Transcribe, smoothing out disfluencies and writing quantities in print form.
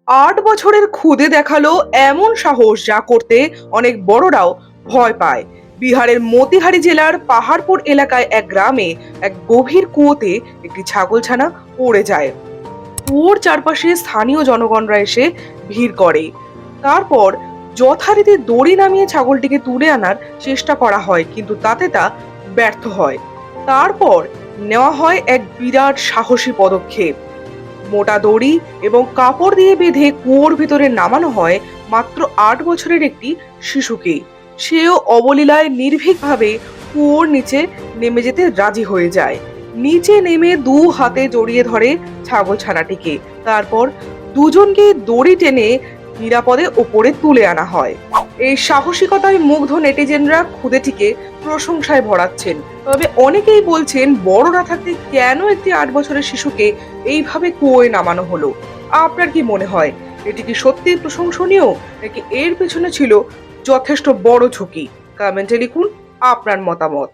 8 বছরের খুদে দেখালো এমন সাহস যা করতে অনেক বড়রাও ভয় পায়। বিহারের মতিহারি জেলার পাহাড়পুর এলাকায় এক গ্রামে এক গভীর কুয়োতে একটি ছাগলছানা পড়ে যায়। কুয়োর চারপাশে স্থানীয় জনগণরা এসে ভিড় করে। তারপর যথারীতি দড়ি নামিয়ে ছাগলটিকে তুলে আনার চেষ্টা করা হয়, কিন্তু তাতে তা ব্যর্থ হয়। তারপর নেওয়া হয় এক বিরাট সাহসী পদক্ষেপ। মোটা দড়ি এবং কাপড় দিয়ে বেঁধে কুয়োর ভিতরে নামানো হয় মাত্র 8 বছরের একটি শিশুকে। সেও অবলীলায় নির্ভীকভাবে কুয়োর নিচে নেমে যেতে রাজি হয়ে যায়। নিচে নেমে দু হাতে জড়িয়ে ধরে ছাগলছানাটিকে। তারপর দুজনকে দড়ি টেনে নিরাপদে ওপরে তুলে আনা হয়। এই সাহসিকতায় মুগ্ধ নেটিজেনরা খুদেটিকে প্রশংসায় ভরাচ্ছেন। তবে অনেকেই বলছেন, বড়রা থাকতে কেন একটি 8 বছরের শিশুকে এইভাবে কুয়োয় নামানো হলো? আপনার কি মনে হয়, এটি কি সত্যিই প্রশংসনীয়, নাকি এর পেছনে ছিল যথেষ্ট বড় ঝুঁকি? কমেন্টে লিখুন আপনার মতামত।